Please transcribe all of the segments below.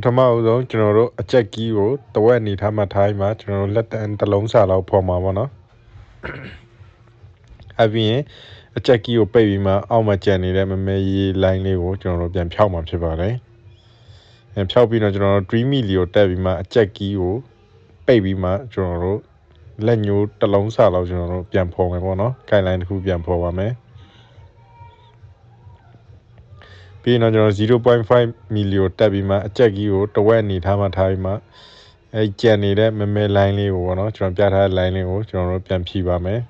ထမအဆုံးကျွန်တော်တို့အချက်ကီးကိုတဝက်အနေထားမှထားပြီးမှကျွန်တော်တို့လက်တန်းတစ်လုံးစာလောက်ဖော်မှာပေါ့နော်အပြင်အချက်ကီးကိုပိတ်ပြီးမှအောက်မှာကျန်နေတဲ့မမဲရေးလိုင်းလေးကိုကျွန်တော်တို့ပြန်ဖြောက်မှာဖြစ်ပါတယ်ဖြောက်ပြီးတော့ကျွန်တော်တို့ dream meal ကိုတက်ပြီးမှအချက်ကီးကိုပိတ်ပြီးမှကျွန်တော်တို့လက်ညှိုးတစ်လုံးစာလောက်ကျွန်တော်တို့ပြန်ဖော်မယ်ပေါ့နော် guideline တစ်ခုပြန်ဖော်ပါမယ်ပြီးတော့ကျွန်တော် 0.5 mili ကိုတက်ပြီးမှအချက်ကီးကိုတဝက်အနေထားမှထားပြီးမှအဲကျန်နေတဲ့မမဲ line လေးကိုပေါ့နော်ကျွန်တော်ပြထားတဲ့ line လေးကိုကျွန်တော်တို့ပြန်ဖြီးပါမယ်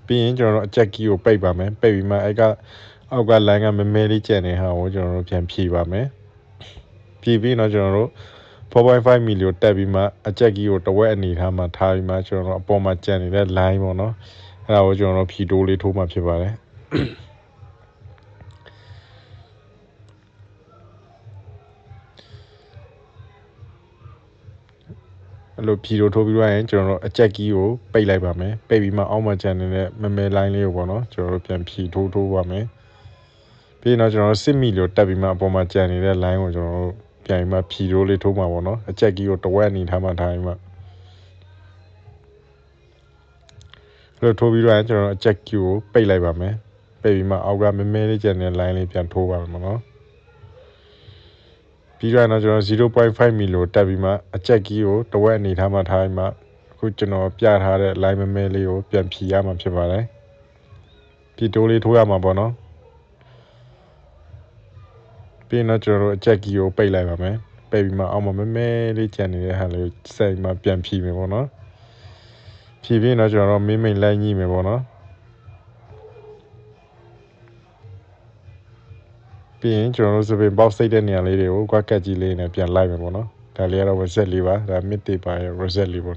ပြီးရင်ကျွန်တော်တို့အချက်ကီးကိုပိတ်ပါမယ်ပိတ်ပြီးမှအဲ့ကအောက်က line ကမမဲလေးကျန်နေဟာကိုကျွန်တော်တို့ပြန်ဖြီးပါမယ်ဖြီးပြီးတော့ကျွန်တော်တို့ 4.5 mili ကိုတက်ပြီးမှအချက်ကီးကိုတဝက်အနေထားမှထားပြီးမှကျွန်တော်တို့အပေါ်မှာကျန်နေတဲ့ line ပေါ့နော်အဲ့ဒါကိုကျွန်တော်တို့ဖြီးတိုးလေးထိုးမှဖြစ်ပါတယ်အဲ့လိုဖြီတို့ထိုးပြီးတော့ရင်ကျွန်တော်တို့အချက်ကီးကိုပိတ်လိုက်ပါမယ်ပိတ်ပြီးမှအောက်မှာကျန်နေတဲ့မမဲ line လေးကိုပေါ့နော်ကျွန်တော်တို့ပြန်ဖြီထိုးပါမယ်ပြီးတော့ကျွန်တော်တို့စစ်မီလို့တက်ပြီးမှအပေါ်မှာကျန်နေတဲ့ line ကိုကျွန်တော်တို့ပြန်ပြီးမှဖြီထိုးလေးထိုးမှာပေါ့နော်အချက်ကီးကိုတဝက်အနေထားမှထားပြီးမှအဲ့လိုထိုးပြီးတော့ကျွန်တော်တို့အချက်ကီးကိုပိတ်လိုက်ပါမယ်ပိတ်ပြီးမှအောက်ကမမဲလေးကျန်နေတဲ့ line လေးပြန်ထိုးပါမယ်နော်ပြီးတော့ကျွန်တော် 0.5 mili တက်ပြီးမှအချက်ကီးကိုတဝက်အနေထားမှထားပြီးမှအခုကျွန်တော်ပြထားတဲ့ line မဲလေးကိုပြန်ဖြီရမှာဖြစ်ပါတယ်ဖြီတိုးလေးထိုးရမှာပေါ့နော်ပြီးတော့ကျွန်တော်တို့အချက်ကီးကိုပိတ်လိုက်ပါမယ်ပိတ်ပြီးမှအောက်မှာမဲလေးကျန်နေတဲ့ဟာလေးကိုစိတ်မှပြန်ဖြီမယ်ပေါ့နော်ဖြီပြီးတော့ကျွန်တော်တို့မိတ်လိုက်ညှိမယ်ပေါ့နော်ပြီးရင်ကျွန်တော်တို့စပင်ပေါက်စိတ်တဲ့နေရာလေးတွေကိုကွက်ကတ်ကြီးလေးနဲ့ပြန်လိုက်မယ်ပေါ့နော်ဒါလေးကတော့ reset လေးပါဒါ mid တေပါရဲ့ reset လေးပေါ့